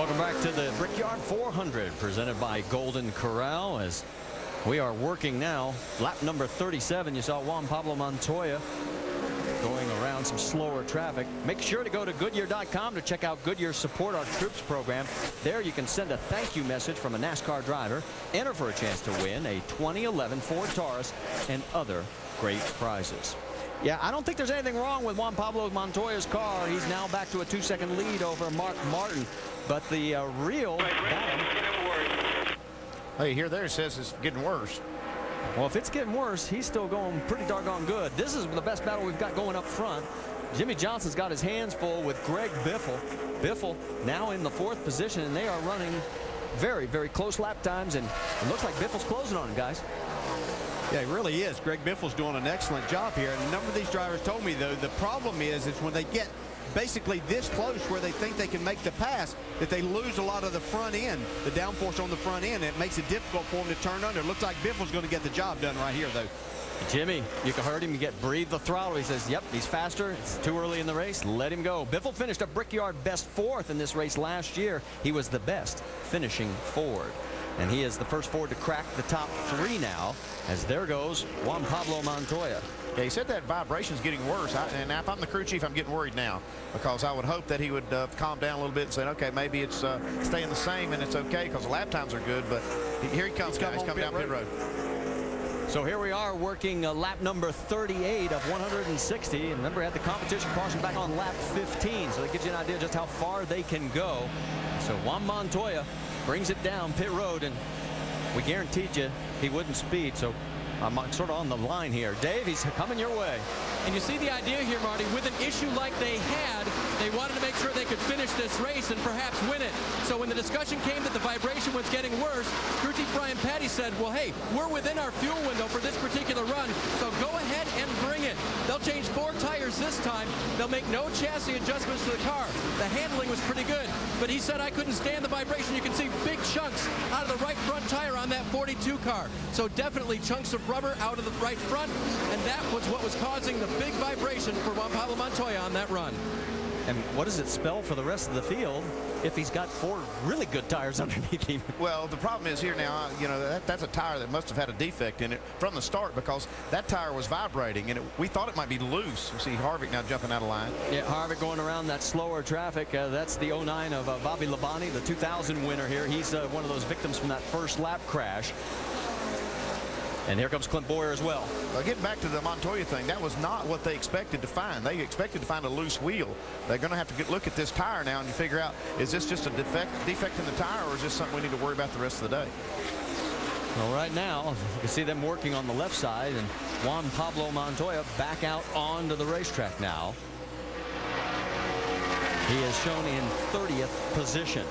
Welcome back to the Brickyard 400 presented by Golden Corral as we are working now. Lap number 37. You saw Juan Pablo Montoya going around some slower traffic. Make sure to go to Goodyear.com to check out Goodyear's Support Our Troops program. There you can send a thank you message from a NASCAR driver, enter for a chance to win a 2011 Ford Taurus and other great prizes. Yeah, I don't think there's anything wrong with Juan Pablo Montoya's car. He's now back to a 2-second lead over Mark Martin. But the real battle. Hey, here there says it's getting worse. Well, if it's getting worse, he's still going pretty doggone good. This is the best battle we've got going up front. Jimmy Johnson's got his hands full with Greg Biffle. Biffle now in the 4th position, and they are running very, very close lap times, and it looks like Biffle's closing on him, guys. Yeah, he really is. Greg Biffle's doing an excellent job here. And a number of these drivers told me, though, the problem is when they get basically this close where they think they can make the pass, that they lose a lot of the front end, the downforce on the front end. It makes it difficult for them to turn under. It looks like Biffle's going to get the job done right here, though. Jimmy, you can heard him breathe the throttle. He says, yep, he's faster. It's too early in the race. Let him go. Biffle finished a Brickyard best 4th in this race last year. He was the best finishing Ford. And he is the first Ford to crack the top 3 now, as there goes Juan Pablo Montoya. Yeah, he said that vibration's getting worse. And if I'm the crew chief, I'm getting worried now, because I would hope that he would calm down a little bit and say, okay, maybe it's staying the same and it's okay because the lap times are good. But here he comes, guys. He's coming down pit road. So here we are working lap number 38 of 160. And remember, we had the competition caution back on lap 15. So that gives you an idea just how far they can go. So Juan Montoya brings it down pit road, and we guaranteed you he wouldn't speed. So I'm sort of on the line here. Dave, he's coming your way. And you see the idea here, Marty, with an issue like they had, they wanted to make sure they could finish this race and perhaps win it. So when the discussion came that the vibration was getting worse, crew chief Brian Patty said, well, hey, we're within our fuel window for this particular run, so go ahead and bring it. They'll change 4 tires this time. They'll make no chassis adjustments to the car. The handling was pretty good, but he said I couldn't stand the vibration. You can see big chunks out of the right front tire on that 42 car. So definitely chunks of rubber out of the right front, and that was what was causing the big vibration for Juan Pablo Montoya on that run. And what does it spell for the rest of the field if he's got 4 really good tires underneath him? Well, the problem is here now, you know, that's a tire that must have had a defect in it from the start, because that tire was vibrating, and we thought it might be loose. You see Harvick now jumping out of line. Yeah, Harvick going around that slower traffic. That's the 09 of Bobby Labonte, the 2000 winner here. He's one of those victims from that first lap crash. And here comes Clint Boyer as well. Well, getting back to the Montoya thing, that was not what they expected to find. They expected to find a loose wheel. They're going to have to look at this tire now and figure out, is this just a defect in the tire, or is this something we need to worry about the rest of the day? Well, right now, you can see them working on the left side, and Juan Pablo Montoya back out onto the racetrack now. He is shown in 30th position.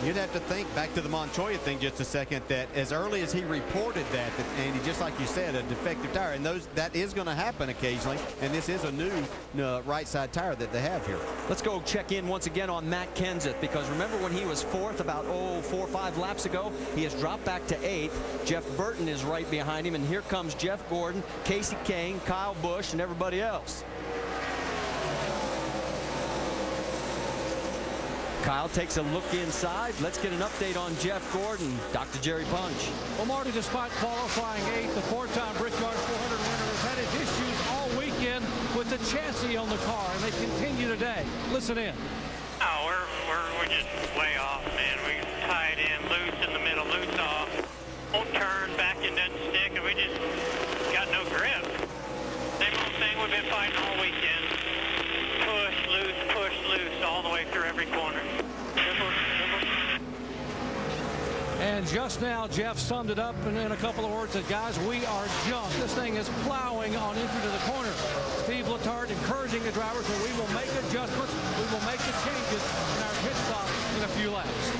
You'd have to think back to the Montoya thing just a second, that as early as he reported that and just like you said, a defective tire, and that is going to happen occasionally, and this is a new right side tire that they have here. Let's go check in once again on Matt Kenseth, because remember when he was 4th about 4 or 5 laps ago, he has dropped back to 8th. Jeff Burton is right behind him, and here comes Jeff Gordon, Casey Kane, Kyle Busch, and everybody else. Kyle takes a look inside. Let's get an update on Jeff Gordon. Dr. Jerry Punch. Well, Marty, despite qualifying 8th, the 4-time Brickyard 400 winner has had issues all weekend with the chassis on the car, and they continue today. Listen in. Oh, we're just way off, man. We tied in, loose in the middle, loose off. Won't turn, back and doesn't stick, and we just got no grip. Same old thing we've been fighting all weekend. Push, loose, all the way through every corner. And just now, Jeff summed it up in a couple of words that, guys, we are jumped. This thing is plowing on into the corner. Steve Letarte encouraging the drivers that we will make adjustments. We will make the changes in our pit stop in a few laps.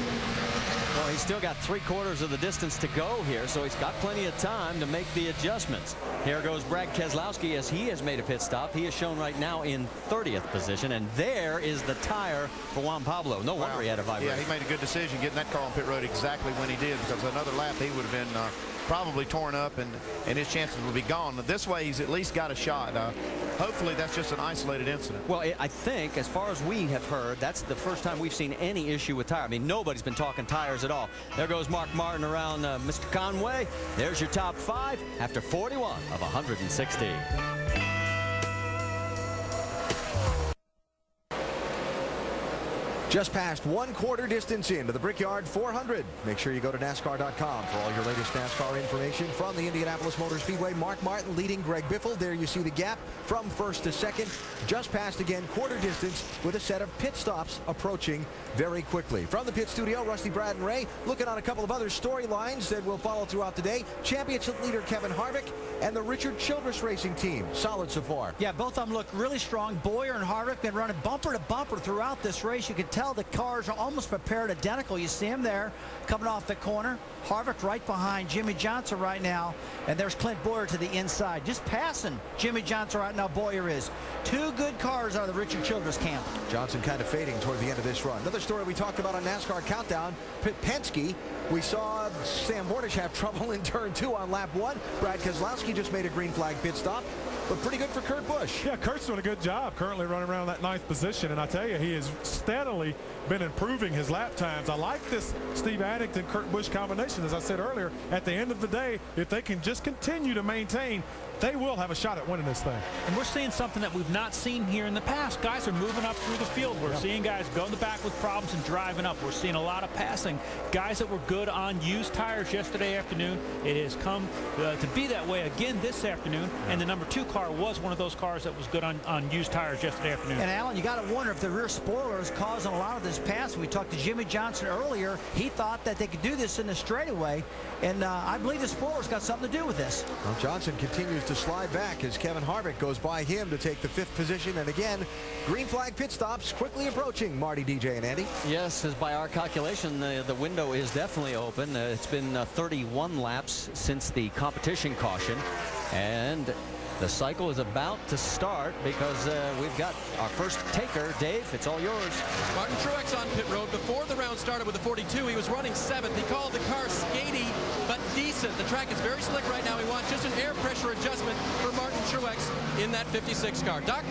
Well, he's still got 3/4 of the distance to go here, so he's got plenty of time to make the adjustments. Here goes Brad Keselowski as he has made a pit stop. He is shown right now in 30th position, and there is the tire for Juan Pablo. No wonder he had a vibration. Yeah, he made a good decision getting that car on pit road exactly when he did, because another lap he would have been probably torn up, and his chances would be gone. This way, he's at least got a shot. hopefully that's just an isolated incident. Well, I think, as far as we have heard, that's the first time we've seen any issue with tire. I mean, nobody's been talking tires at all. There goes Mark Martin around Mr. Conway. There's your top 5 after 41 of 160. Just past 1/4 distance into the Brickyard 400. Make sure you go to NASCAR.com for all your latest NASCAR information from the Indianapolis Motor Speedway. Mark Martin leading Greg Biffle. There you see the gap from first to second. Just past again 1/4 distance with a set of pit stops approaching very quickly. From the pit studio, Rusty, Brad, and Ray looking on a couple of other storylines that will follow throughout the day. Championship leader Kevin Harvick and the Richard Childress Racing team. Solid so far. Yeah, both of them look really strong. Boyer and Harvick been running bumper to bumper throughout this race. You can tell the cars are almost prepared identical. You see him there coming off the corner. Harvick right behind Jimmy Johnson right now. And there's Clint Boyer to the inside. Just passing Jimmy Johnson right now. Boyer is. 2 good cars out of the Richard Childress camp. Johnson kind of fading toward the end of this run. Another story we talked about on NASCAR Countdown. Penske. We saw Sam Hornish have trouble in turn 2 on lap 1. Brad Keselowski just made a green flag pit stop. But pretty good for Kurt Busch. Yeah, Kurt's doing a good job currently running around that 9th position. And I tell you, he has steadily been improving his lap times. I like this Steve Addington, Kurt Busch combination. As I said earlier, at the end of the day, if they can just continue to maintain, they will have a shot at winning this thing. And we're seeing something that we've not seen here in the past. Guys are moving up through the field. We're seeing guys go in the back with problems and driving up. We're seeing a lot of passing. Guys that were good on used tires yesterday afternoon. It has come to be that way again this afternoon. And the number 2 car was one of those cars that was good on used tires yesterday afternoon. And Alan, you got to wonder if the rear spoiler is causing a lot of this passing. We talked to Jimmy Johnson earlier. He thought that they could do this in the straightaway. And I believe the spoiler's got something to do with this. Well, Johnson continues to slide back as Kevin Harvick goes by him to take the 5th position. And again, green flag pit stops quickly approaching Marty, DJ, and Andy. Yes, as by our calculation, the window is definitely open. It's been 31 laps since the competition caution. And the cycle is about to start because we've got our first taker. Dave, it's all yours. Martin Truex on pit road. Before the round started with a 42, he was running 7th. He called the car skatey but decent. The track is very slick right now. He wants just an air pressure adjustment for Martin Truex in that 56 car. Doc?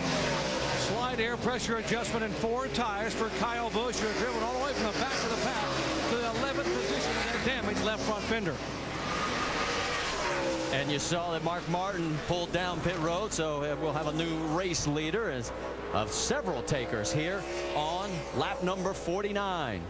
Slight air pressure adjustment in 4 tires for Kyle Busch, who driven all the way from the back of the pack to the 11th position in that damaged left front fender. And you saw that Mark Martin pulled down pit road, so we'll have a new race leader of several takers here on lap number 49.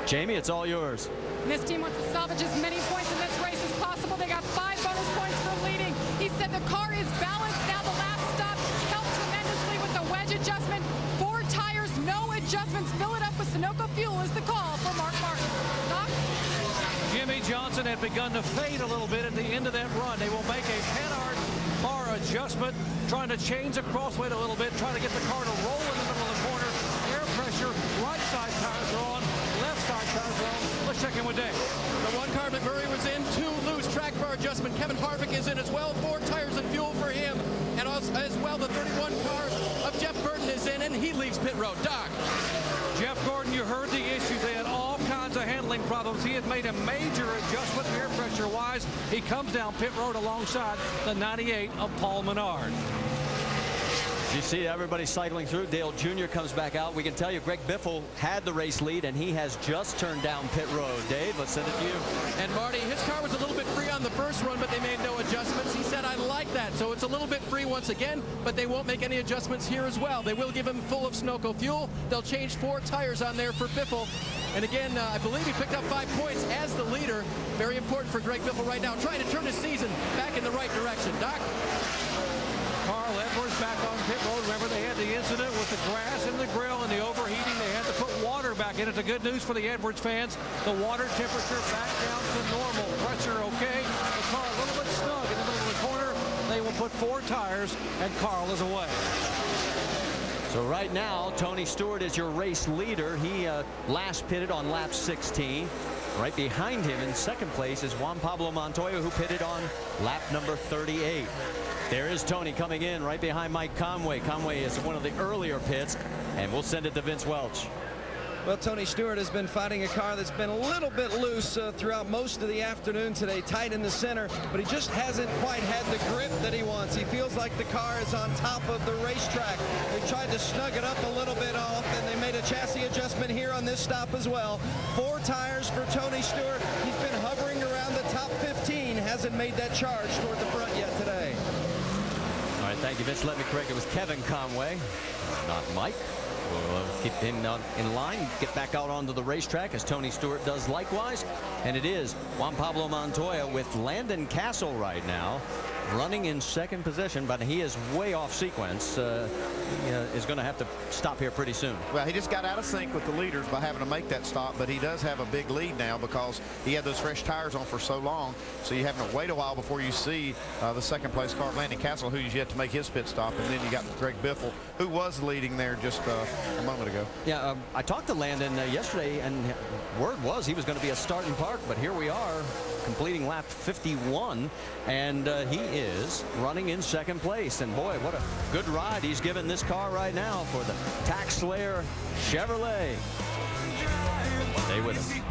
Jamie, it's all yours. This team wants to salvage as many points in this race as possible. They got 5 bonus points for leading. He said the car is balanced. Now the last stop helped tremendously with the wedge adjustment. 4 tires, no adjustments. Fill it up with Sunoco fuel is the call for Mark Martin. Doc? Jimmy Johnson had begun to fade a little bit at the end of that run. They will make a Panhard bar adjustment, trying to change the crossweight a little bit, trying to get the car to roll in the middle of the corner. Air pressure, right side tires are on, left side tires are on. Let's check in with Dave. The 1 car McMurray was in, 2 loose track bar adjustment. Kevin Harvick is in as well. 4 tires and fuel for him. And as well, the 31 car of Jeff Burton is in, and he leaves pit road. Doc? Jeff Gordon, you heard the issues. They had all kinds of handling problems. He had made a major adjustment air pressure-wise. He comes down pit road alongside the 98 of Paul Menard. You see everybody cycling through. Dale Jr. comes back out. We can tell you Greg Biffle had the race lead, and he has just turned down pit road. Dave, let's send it to you. And Marty, his car was a little bit free on the first run, but they made no adjustments. He said, I like that. So it's a little bit free once again, but they won't make any adjustments here as well. They will give him full of Sunoco fuel. They'll change 4 tires on there for Biffle. And again, I believe he picked up 5 points as the leader. Very important for Greg Biffle right now, trying to turn his season back in the right direction. Doc? Carl Edwards back on pit road. Remember, they had the incident with the grass in the grill and the overheating. They had to put water back in it. The good news for the Edwards fans, the water temperature back down to normal. Pressure okay. The car a little bit snug in the middle of the corner. They will put 4 tires, and Carl is away. So right now, Tony Stewart is your race leader. He last pitted on lap 16. Right behind him in second place is Juan Pablo Montoya, who pitted on lap number 38. There is Tony coming in right behind Mike Conway. Conway is one of the earlier pits, and we'll send it to Vince Welch. Well, Tony Stewart has been fighting a car that's been a little bit loose throughout most of the afternoon today, tight in the center, but he just hasn't quite had the grip that he wants. He feels like the car is on top of the racetrack. They tried to snug it up a little bit off, and they made a chassis adjustment here on this stop as well. 4 tires for Tony Stewart. He's been hovering around the top 15, hasn't made that charge toward the front yet today. All right, thank you, Vince. Let me correct. It was Kevin Conway, not Mike. We'll keep him in line, get back out onto the racetrack as Tony Stewart does likewise. And it is Juan Pablo Montoya with Landon Castle right now, running in second position, but he is way off sequence. He is going to have to stop here pretty soon. Well, he just got out of sync with the leaders by having to make that stop, but he does have a big lead now because he had those fresh tires on for so long. So you're having to wait a while before you see the second place car, Landon Castle, who's yet to make his pit stop. And then you got Greg Biffle, who was leading there just a moment ago. Yeah, I talked to Landon yesterday, and word was he was going to be a start and park, but here we are completing lap 51, and he is running in second place. And boy, what a good ride he's given this car right now for the Tax Slayer Chevrolet. Stay with us.